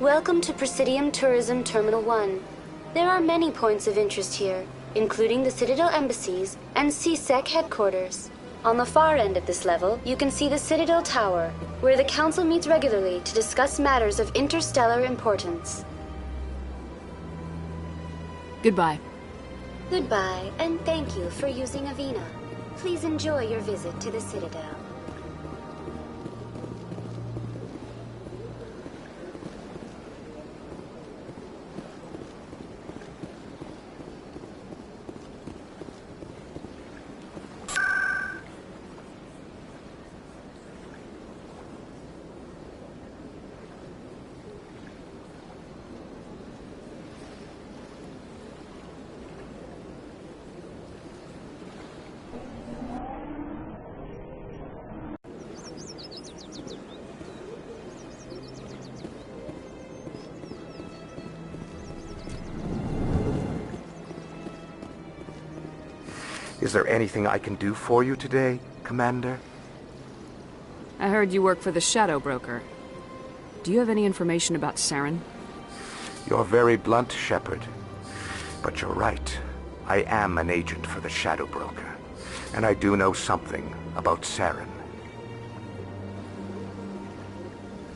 Welcome to Presidium Tourism Terminal 1. There are many points of interest here, including the Citadel embassies and CSEC headquarters. On the far end of this level, you can see the Citadel Tower, where the Council meets regularly to discuss matters of interstellar importance. Goodbye. Goodbye, and thank you for using Avina. Please enjoy your visit to the Citadel. Is there anything I can do for you today, Commander? I heard you work for the Shadow Broker. Do you have any information about Saren? You're very blunt, Shepard. But you're right. I am an agent for the Shadow Broker. And I do know something about Saren.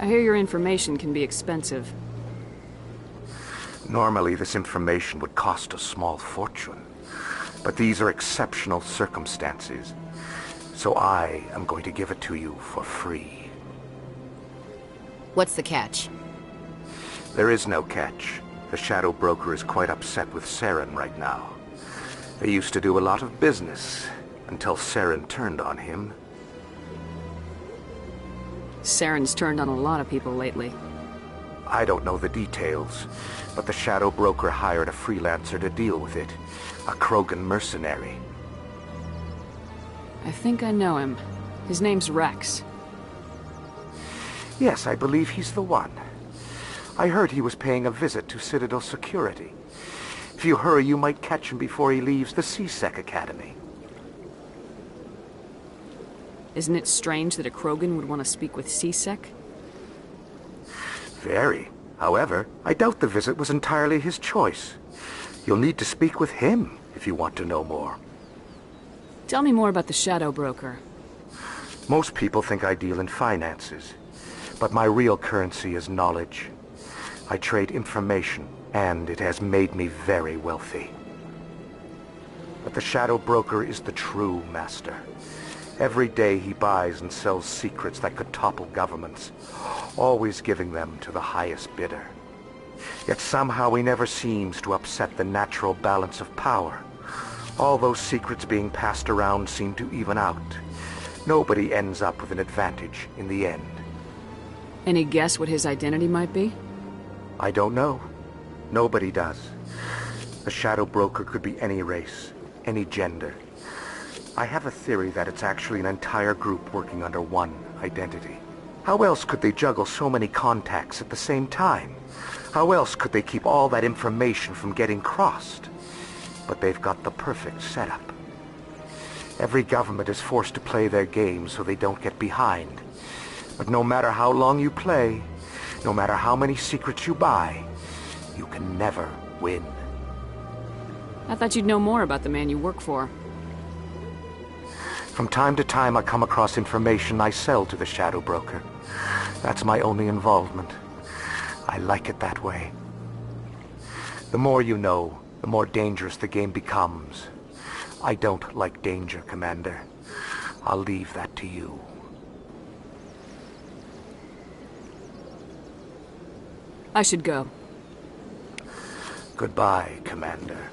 I hear your information can be expensive. Normally, this information would cost a small fortune. But these are exceptional circumstances. So I am going to give it to you for free. What's the catch? There is no catch. The Shadow Broker is quite upset with Saren right now. They used to do a lot of business, until Saren turned on him. Saren's turned on a lot of people lately. I don't know the details, but the Shadow Broker hired a freelancer to deal with it. A Krogan mercenary. I think I know him. His name's Rex. Yes, I believe he's the one. I heard he was paying a visit to Citadel security. If you hurry, you might catch him before he leaves the CSEC Academy. Isn't it strange that a Krogan would want to speak with CSEC? Very. However, I doubt the visit was entirely his choice. You'll need to speak with him if you want to know more. Tell me more about the Shadow Broker. Most people think I deal in finances, but my real currency is knowledge. I trade information, and it has made me very wealthy. But the Shadow Broker is the true master. Every day he buys and sells secrets that could topple governments, always giving them to the highest bidder. Yet somehow he never seems to upset the natural balance of power. All those secrets being passed around seem to even out. Nobody ends up with an advantage in the end. Any guess what his identity might be? I don't know. Nobody does. The Shadow Broker could be any race, any gender. I have a theory that it's actually an entire group working under one identity. How else could they juggle so many contacts at the same time? How else could they keep all that information from getting crossed? But they've got the perfect setup. Every government is forced to play their game so they don't get behind. But no matter how long you play, no matter how many secrets you buy, you can never win. I thought you'd know more about the man you work for. From time to time I come across information I sell to the Shadow Broker. That's my only involvement. I like it that way. The more you know, the more dangerous the game becomes. I don't like danger, Commander. I'll leave that to you. I should go. Goodbye, Commander.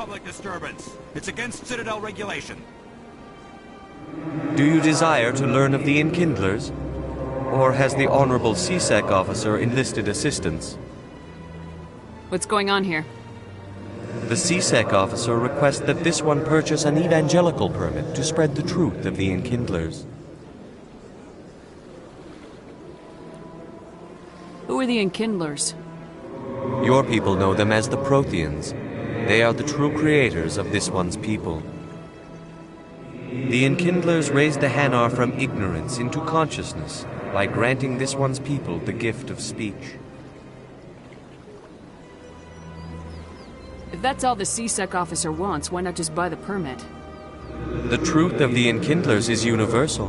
public disturbance. It's against Citadel regulation. Do you desire to learn of the Enkindlers? Or has the Honorable CSEC officer enlisted assistance? What's going on here? The CSEC officer requests that this one purchase an evangelical permit to spread the truth of the Enkindlers. Who are the Enkindlers? Your people know them as the Protheans. They are the true creators of this one's people. The Enkindlers raised the Hanar from ignorance into consciousness by granting this one's people the gift of speech. If that's all the CSEC officer wants, why not just buy the permit? The truth of the Enkindlers is universal.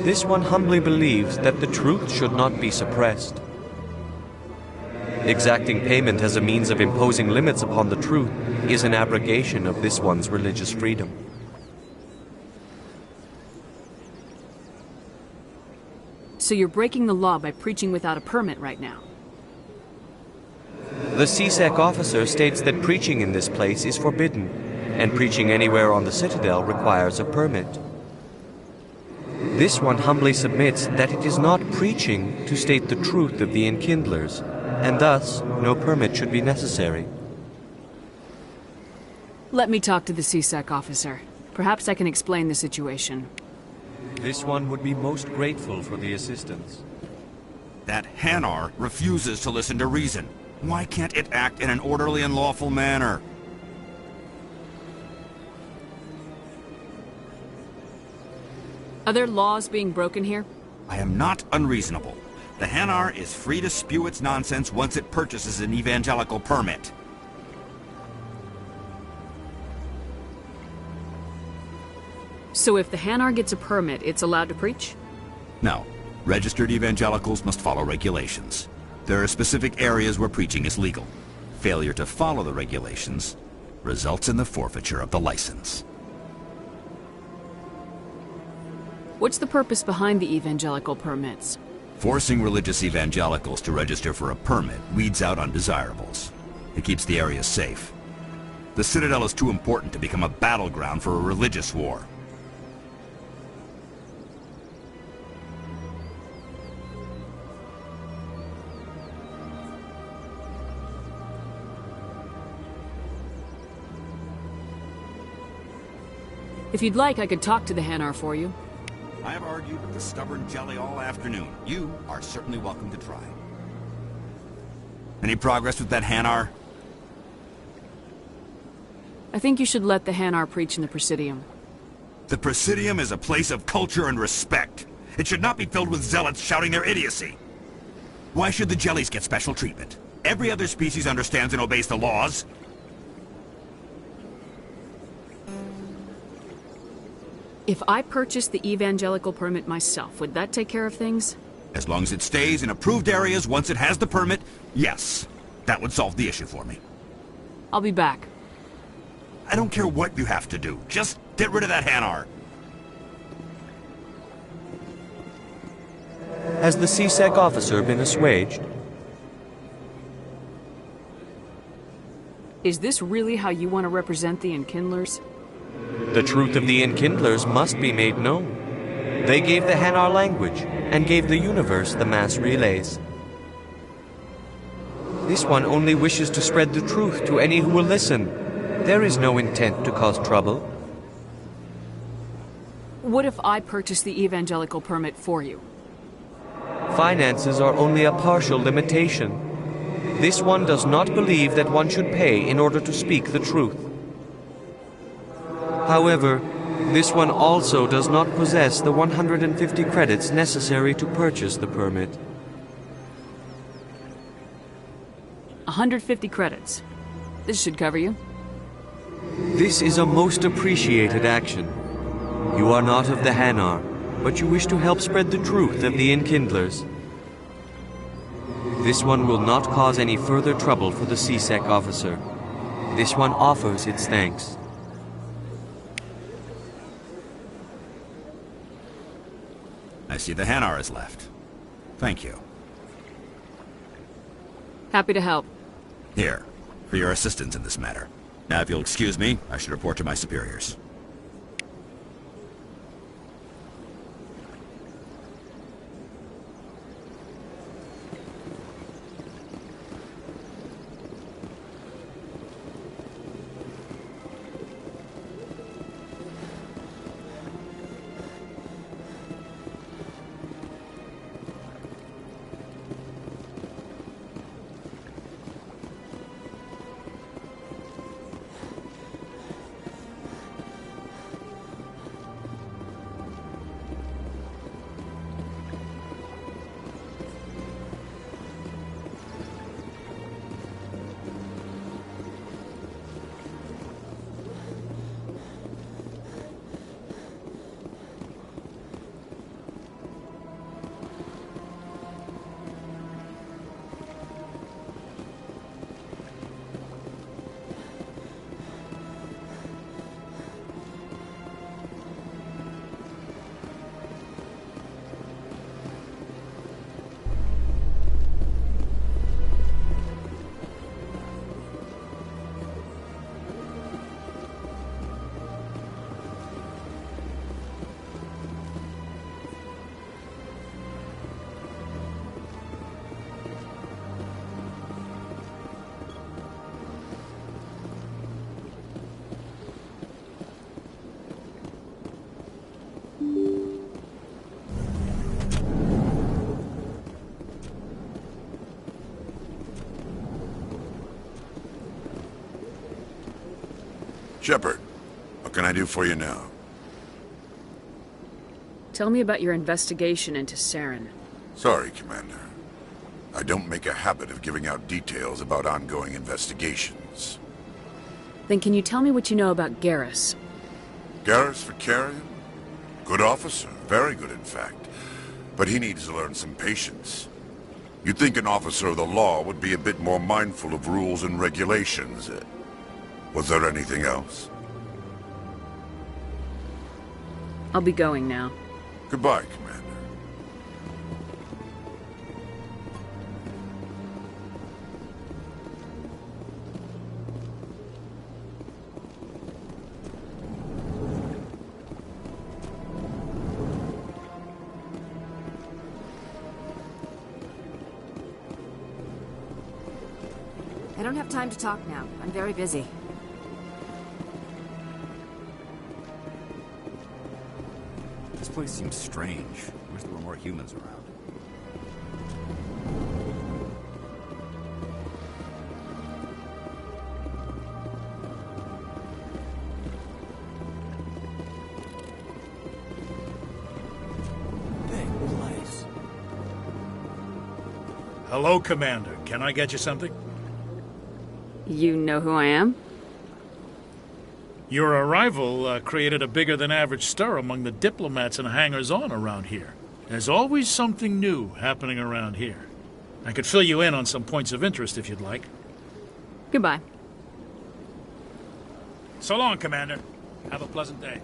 This one humbly believes that the truth should not be suppressed. Exacting payment as a means of imposing limits upon the truth is an abrogation of this one's religious freedom. So you're breaking the law by preaching without a permit right now? The CSEC officer states that preaching in this place is forbidden, and preaching anywhere on the Citadel requires a permit. This one humbly submits that it is not preaching to state the truth of the Enkindlers, and thus no permit should be necessary. Let me talk to the CSEC officer. Perhaps I can explain the situation. This one would be most grateful for the assistance. That Hanar refuses to listen to reason. Why can't it act in an orderly and lawful manner? Are there laws being broken here? I am not unreasonable. The Hanar is free to spew its nonsense once it purchases an evangelical permit. So if the Hanar gets a permit, it's allowed to preach? No. Registered evangelicals must follow regulations. There are specific areas where preaching is legal. Failure to follow the regulations results in the forfeiture of the license. What's the purpose behind the evangelical permits? Forcing religious evangelicals to register for a permit weeds out undesirables. It keeps the area safe. The Citadel is too important to become a battleground for a religious war. If you'd like, I could talk to the Hanar for you. I have argued with the stubborn jelly all afternoon. You are certainly welcome to try. Any progress with that Hanar? I think you should let the Hanar preach in the Presidium. The Presidium is a place of culture and respect. It should not be filled with zealots shouting their idiocy. Why should the jellies get special treatment? Every other species understands and obeys the laws. If I purchased the evangelical permit myself, would that take care of things? As long as it stays in approved areas once it has the permit, yes. That would solve the issue for me. I'll be back. I don't care what you have to do. Just get rid of that Hanar. Has the CSEC officer been assuaged? Is this really how you want to represent the Enkindlers? The truth of the Enkindlers must be made known. They gave the Hanar language, and gave the universe the mass relays. This one only wishes to spread the truth to any who will listen. There is no intent to cause trouble. What if I purchase the evangelical permit for you? Finances are only a partial limitation. This one does not believe that one should pay in order to speak the truth. However, this one also does not possess the 150 credits necessary to purchase the permit. 150 credits. This should cover you. This is a most appreciated action. You are not of the Hanar, but you wish to help spread the truth of the Enkindlers. This one will not cause any further trouble for the CSEC officer. This one offers its thanks. I see the Hanar is left. Thank you. Happy to help. Here, for your assistance in this matter. Now, if you'll excuse me, I should report to my superiors. Shepard, what can I do for you now? Tell me about your investigation into Saren. Sorry, Commander. I don't make a habit of giving out details about ongoing investigations. Then can you tell me what you know about Garrus? Garrus Vicarian? Good officer, very good in fact. But he needs to learn some patience. You'd think an officer of the law would be a bit more mindful of rules and regulations. Was there anything else? I'll be going now. Goodbye, Commander. I don't have time to talk now. I'm very busy. This place seems strange. Wish there were more humans around. Big place. Hello, Commander. Can I get you something? You know who I am? Your arrival created a bigger-than-average stir among the diplomats and hangers-on around here. There's always something new happening around here. I could fill you in on some points of interest if you'd like. Goodbye. So long, Commander. Have a pleasant day.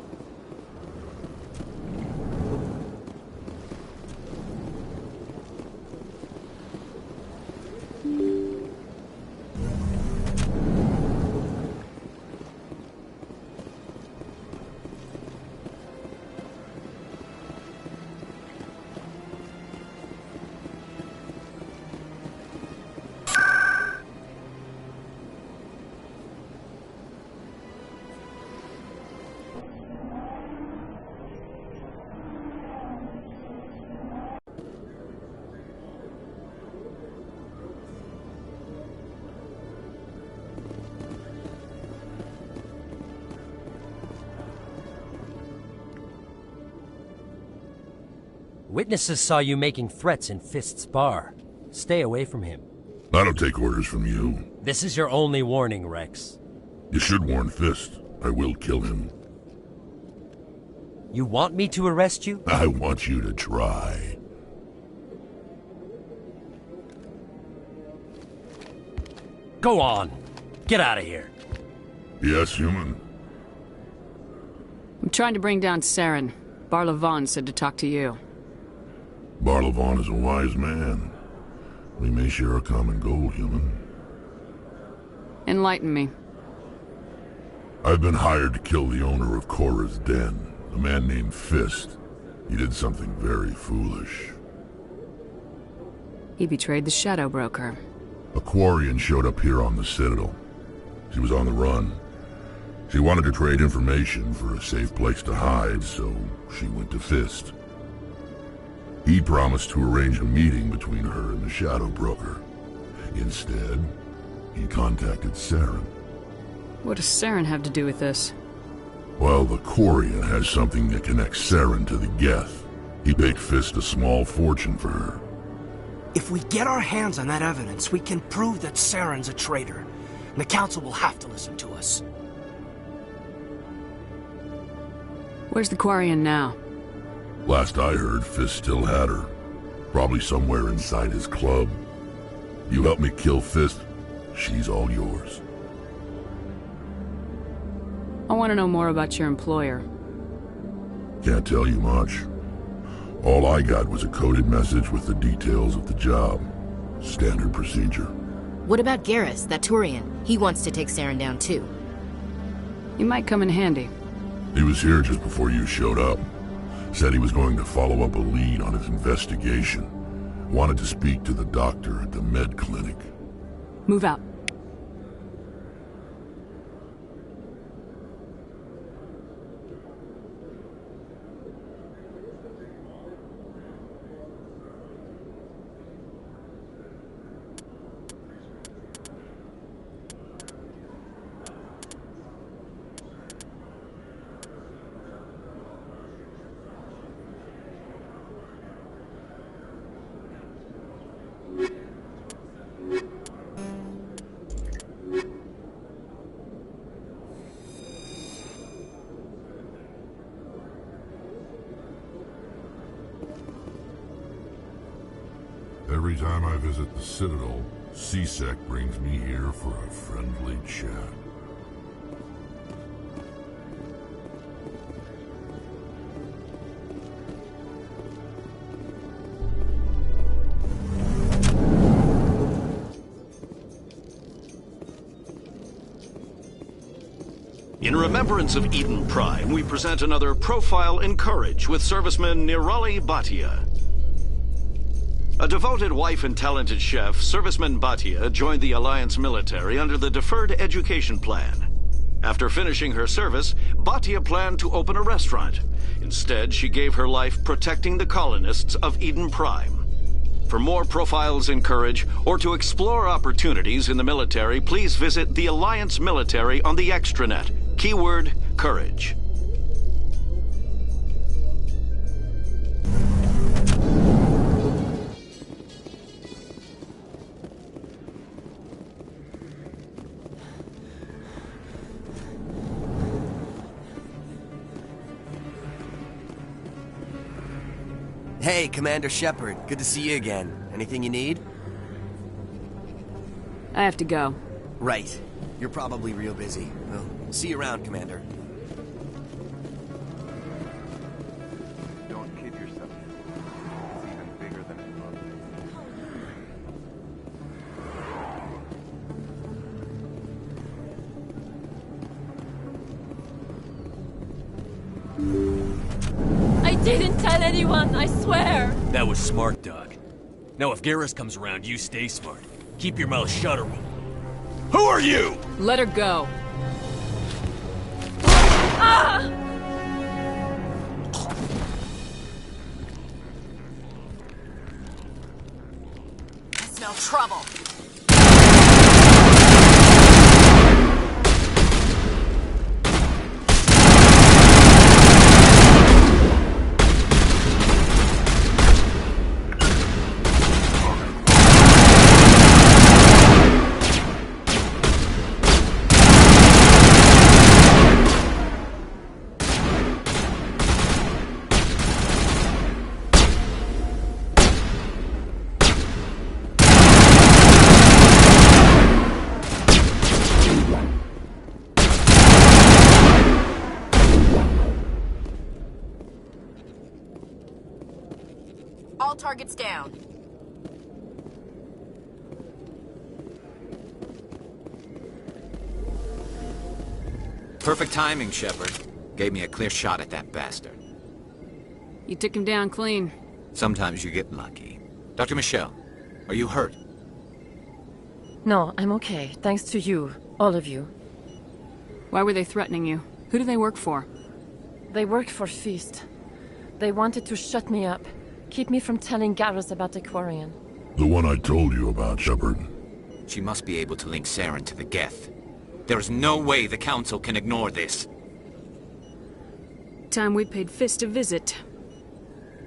Witnesses saw you making threats in Fist's bar. Stay away from him. I don't take orders from you. This is your only warning, Rex. You should warn Fist. I will kill him. You want me to arrest you? I want you to try. Go on. Get out of here. Yes, human. I'm trying to bring down Saren. Barlavon said to talk to you. Barlavon is a wise man. We may share a common goal, human. Enlighten me. I've been hired to kill the owner of Cora's Den, a man named Fist. He did something very foolish. He betrayed the Shadow Broker. A Quarian showed up here on the Citadel. She was on the run. She wanted to trade information for a safe place to hide, so she went to Fist. He promised to arrange a meeting between her and the Shadow Broker. Instead, he contacted Saren. What does Saren have to do with this? Well, the Quarian has something that connects Saren to the Geth. He paid Fist a small fortune for her. If we get our hands on that evidence, we can prove that Saren's a traitor. And the Council will have to listen to us. Where's the Quarian now? Last I heard, Fist still had her. Probably somewhere inside his club. You help me kill Fist, she's all yours. I want to know more about your employer. Can't tell you much. All I got was a coded message with the details of the job. Standard procedure. What about Garrus, that Turian? He wants to take Saren down too. He might come in handy. He was here just before you showed up. Said he was going to follow up a lead on his investigation. Wanted to speak to the doctor at the med clinic. Move out. Every time I visit the Citadel, C-Sec brings me here for a friendly chat. In remembrance of Eden Prime, we present another Profile in Courage with serviceman Nirali Bhatia. A devoted wife and talented chef, Serviceman Bhatia joined the Alliance military under the Deferred Education Plan. After finishing her service, Bhatia planned to open a restaurant. Instead, she gave her life protecting the colonists of Eden Prime. For more Profiles in Courage, or to explore opportunities in the military, please visit the Alliance military on the extranet. Keyword, Courage. Hey, Commander Shepard. Good to see you again. Anything you need? I have to go. Right. You're probably real busy. Well, see you around, Commander. Don't kid yourself. It's even bigger than it looks. I didn't tell anyone, I swear! That was smart, Doc. Now if Garrus comes around, you stay smart. Keep your mouth shut or Who are you? Let her go. Ah! I smell trouble. All targets down. Perfect timing, Shepard. Gave me a clear shot at that bastard. You took him down clean. Sometimes you get lucky. Dr. Michelle, are you hurt? No, I'm okay. Thanks to you. All of you. Why were they threatening you? Who do they work for? They work for Feast. They wanted to shut me up. Keep me from telling Garrus about the Quarian. The one I told you about, Shepard. She must be able to link Saren to the Geth. There is no way the Council can ignore this. Time we paid Fist a visit.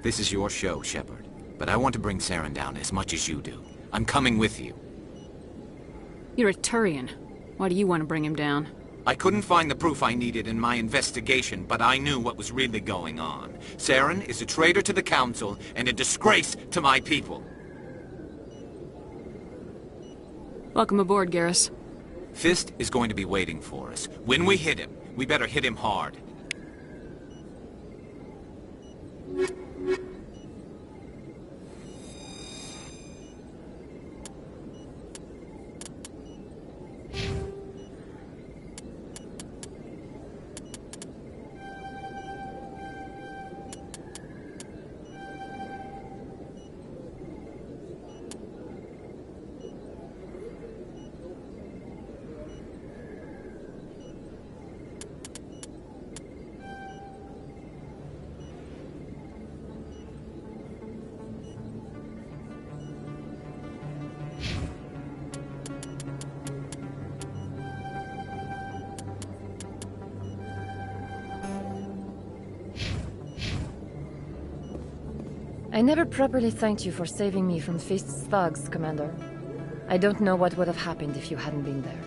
This is your show, Shepard. But I want to bring Saren down as much as you do. I'm coming with you. You're a Turian. Why do you want to bring him down? I couldn't find the proof I needed in my investigation, but I knew what was really going on. Saren is a traitor to the Council and a disgrace to my people. Welcome aboard, Garrus. Fist is going to be waiting for us. When we hit him, we better hit him hard. I never properly thanked you for saving me from Feast's thugs, Commander. I don't know what would have happened if you hadn't been there.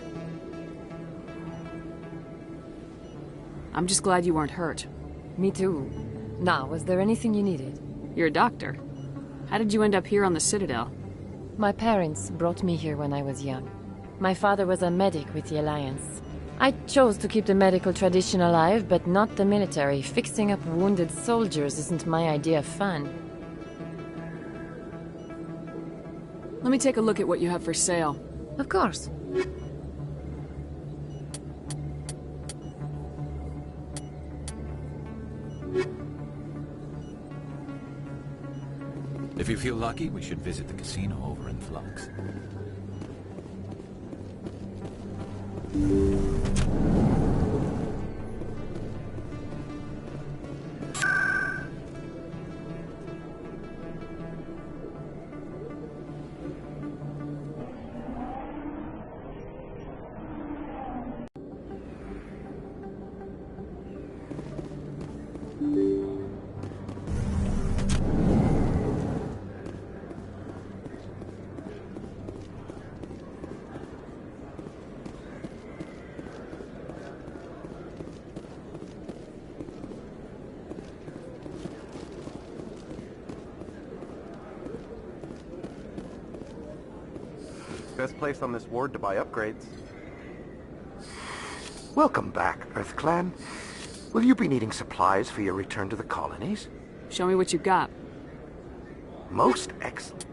I'm just glad you weren't hurt. Me too. Now, was there anything you needed? You're a doctor. How did you end up here on the Citadel? My parents brought me here when I was young. My father was a medic with the Alliance. I chose to keep the medical tradition alive, but not the military. Fixing up wounded soldiers isn't my idea of fun. Let me take a look at what you have for sale. Of course. If you feel lucky, we should visit the casino over in Flux. Best place on this ward to buy upgrades. Welcome back, Earth Clan. Will you be needing supplies for your return to the colonies? Show me what you got. Most excellent.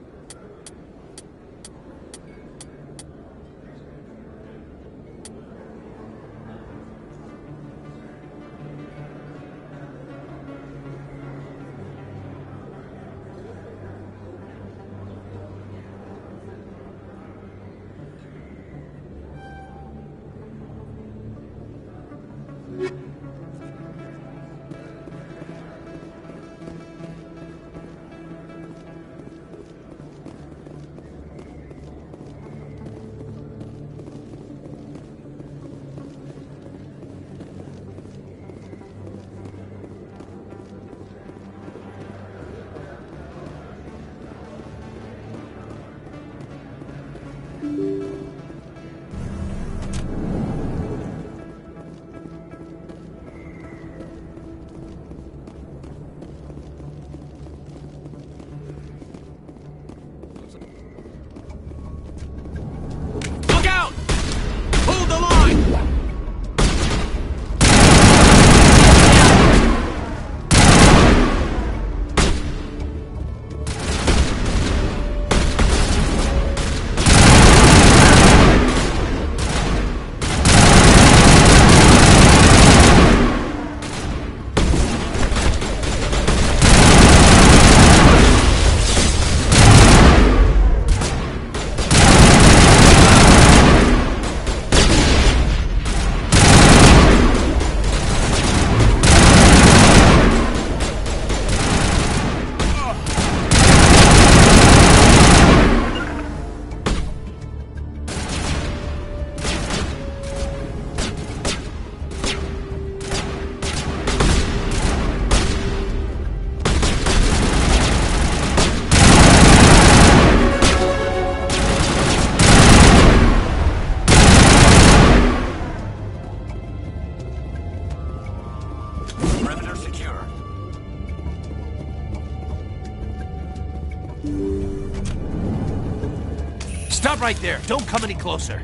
Stop right there! Don't come any closer!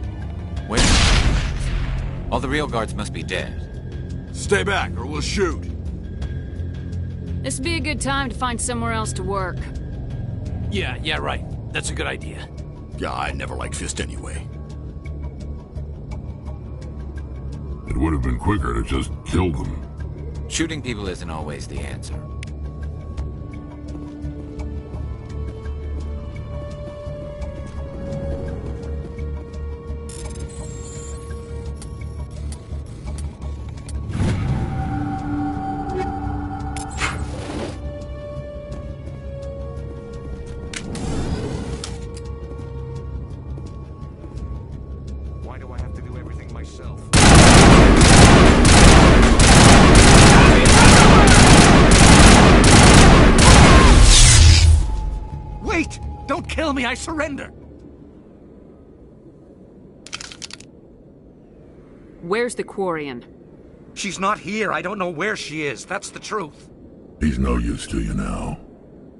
Wait. All the real guards must be dead. Stay back, or we'll shoot. This'd be a good time to find somewhere else to work. Yeah, right. That's a good idea. Yeah, I never liked Fist anyway. It would have been quicker to just kill them. Shooting people isn't always the answer. Why do I have to do everything myself? Wait! Don't kill me, I surrender! Where's the Quarian? She's not here, I don't know where she is, that's the truth. He's no use to you now.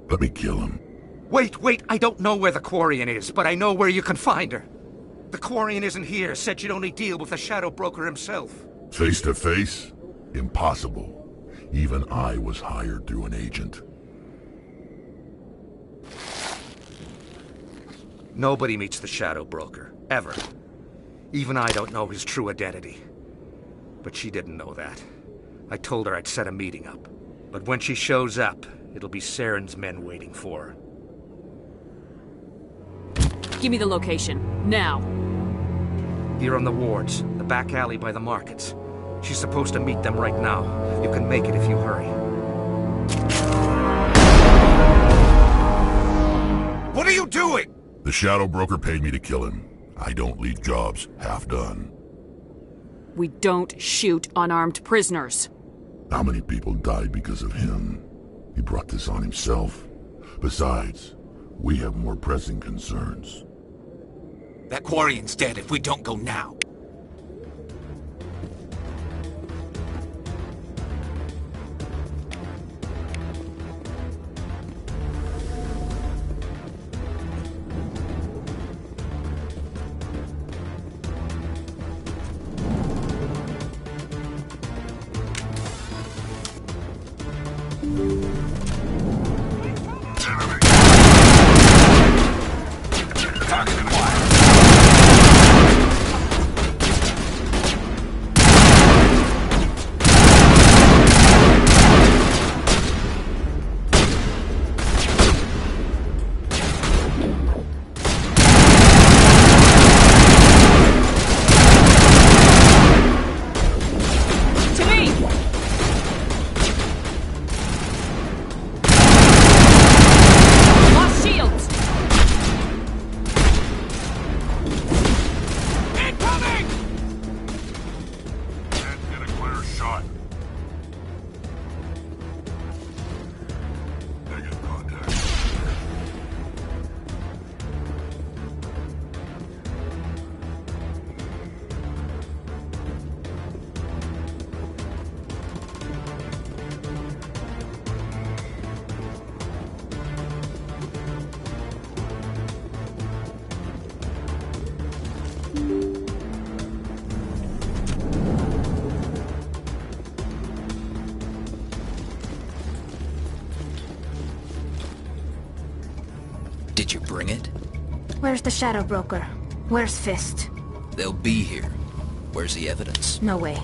Let me kill him. Wait, I don't know where the Quarian is, but I know where you can find her. The Quarian isn't here, said she'd only deal with the Shadow Broker himself. Face to face? Impossible. Even I was hired through an agent. Nobody meets the Shadow Broker, ever. Even I don't know his true identity. But she didn't know that. I told her I'd set a meeting up. But when she shows up, it'll be Saren's men waiting for her. Give me the location, now. Here on the wards, the back alley by the markets. She's supposed to meet them right now. You can make it if you hurry. What are you doing? The Shadow Broker paid me to kill him. I don't leave jobs half done. We don't shoot unarmed prisoners. How many people died because of him? He brought this on himself. Besides, we have more pressing concerns. That Quarian's dead if we don't go now. Did you bring it? Where's the Shadow Broker? Where's Fist? They'll be here. Where's the evidence? No way.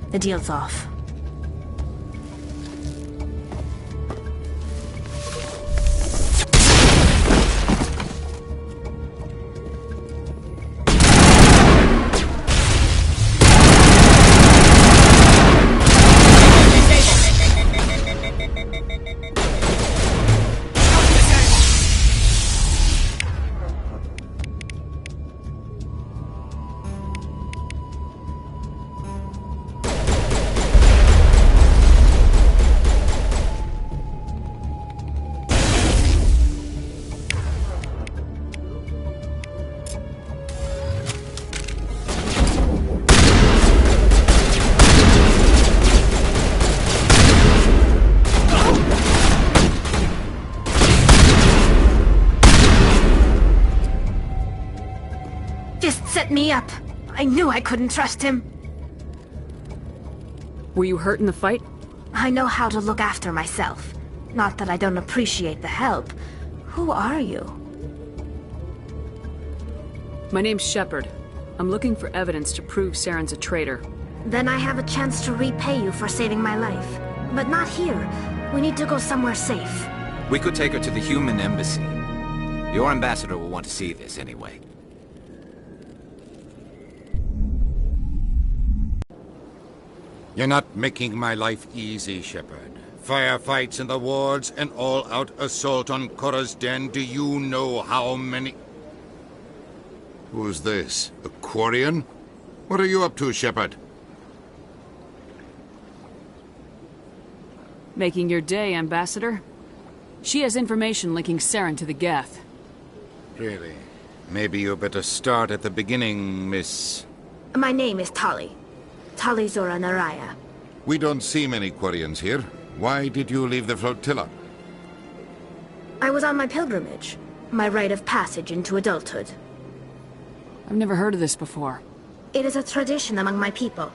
The deal's off. up. I knew I couldn't trust him. Were you hurt in the fight? I know how to look after myself. Not that I don't appreciate the help. Who are you? My name's Shepard. I'm looking for evidence to prove Saren's a traitor. Then I have a chance to repay you for saving my life. But not here. We need to go somewhere safe. We could take her to the human embassy. Your ambassador will want to see this anyway. You're not making my life easy, Shepard. Firefights in the wards, an all-out assault on Korra's den. Do you know how many... Who is this? A Quarian? What are you up to, Shepard? Making your day, Ambassador. She has information linking Saren to the Geth. Really? Maybe you better start at the beginning, Miss... My name is Tali. Tali Zora Naraya. We don't see many Quarians here. Why did you leave the flotilla? I was on my pilgrimage. My rite of passage into adulthood. I've never heard of this before. It is a tradition among my people.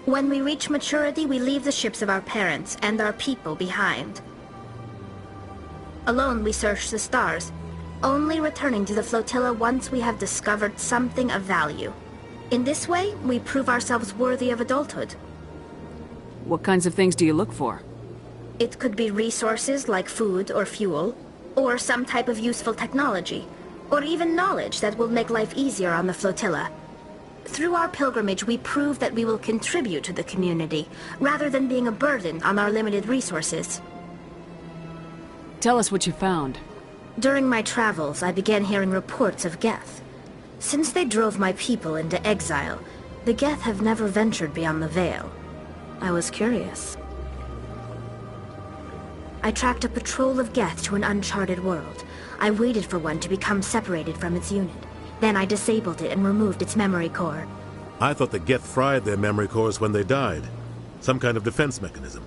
When we reach maturity, we leave the ships of our parents and our people behind. Alone, we search the stars, only returning to the flotilla once we have discovered something of value. In this way, we prove ourselves worthy of adulthood. What kinds of things do you look for? It could be resources like food or fuel, or some type of useful technology, or even knowledge that will make life easier on the flotilla. Through our pilgrimage, we prove that we will contribute to the community, rather than being a burden on our limited resources. Tell us what you found. During my travels, I began hearing reports of Geth. Since they drove my people into exile, the Geth have never ventured beyond the Veil. I was curious. I tracked a patrol of Geth to an uncharted world. I waited for one to become separated from its unit. Then I disabled it and removed its memory core. I thought the Geth fried their memory cores when they died. Some kind of defense mechanism.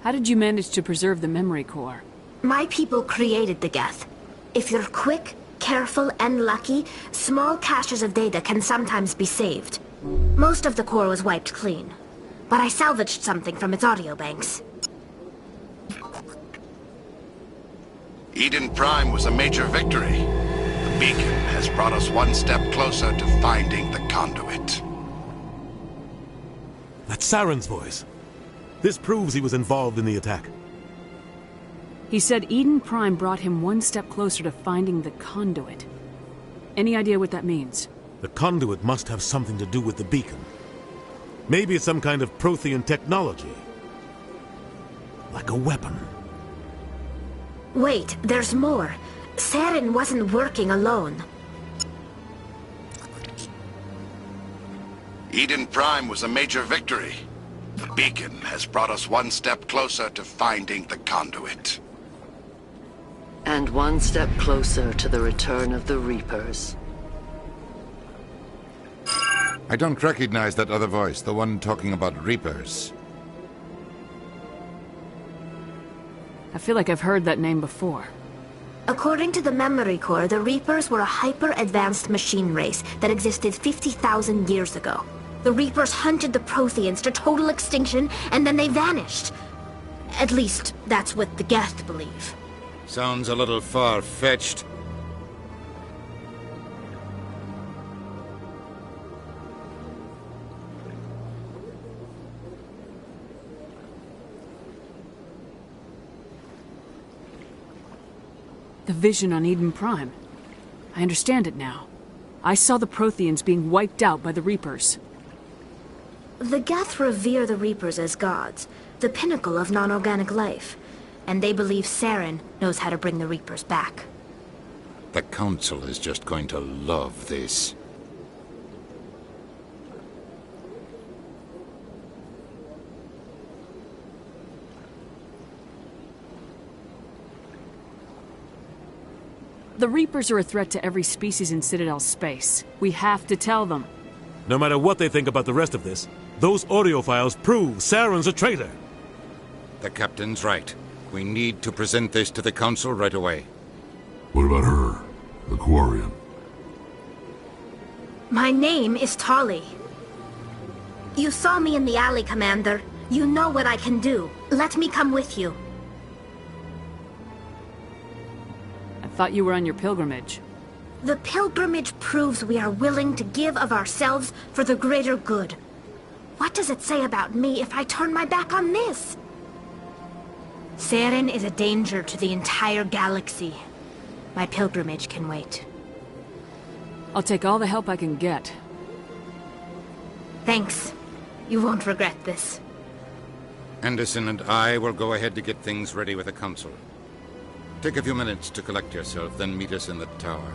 How did you manage to preserve the memory core? My people created the Geth. If you're quick, careful, and lucky, small caches of data can sometimes be saved. Most of the core was wiped clean, but I salvaged something from its audio banks. Eden Prime was a major victory. The beacon has brought us one step closer to finding the conduit. That's Saren's voice. This proves he was involved in the attack. He said Eden Prime brought him one step closer to finding the conduit. Any idea what that means? The conduit must have something to do with the beacon. Maybe it's some kind of Prothean technology. Like a weapon. Wait, there's more. Saren wasn't working alone. Eden Prime was a major victory. The beacon has brought us one step closer to finding the conduit. And one step closer to the return of the Reapers. I don't recognize that other voice, the one talking about Reapers. I feel like I've heard that name before. According to the memory core, the Reapers were a hyper-advanced machine race that existed 50,000 years ago. The Reapers hunted the Protheans to total extinction, and then they vanished. At least, that's what the Geth believe. Sounds a little far-fetched. The vision on Eden Prime. I understand it now. I saw the Protheans being wiped out by the Reapers. The Geth revere the Reapers as gods, the pinnacle of non-organic life. And they believe Saren knows how to bring the Reapers back. The Council is just going to love this. The Reapers are a threat to every species in Citadel space. We have to tell them. No matter what they think about the rest of this, those audio files prove Saren's a traitor. The captain's right. We need to present this to the Council right away. What about her? The Quarian? My name is Tolly. You saw me in the alley, Commander. You know what I can do. Let me come with you. I thought you were on your pilgrimage. The pilgrimage proves we are willing to give of ourselves for the greater good. What does it say about me if I turn my back on this? Saren is a danger to the entire galaxy. My pilgrimage can wait. I'll take all the help I can get. Thanks. You won't regret this. Anderson and I will go ahead to get things ready with the Council. Take a few minutes to collect yourself, then meet us in the tower.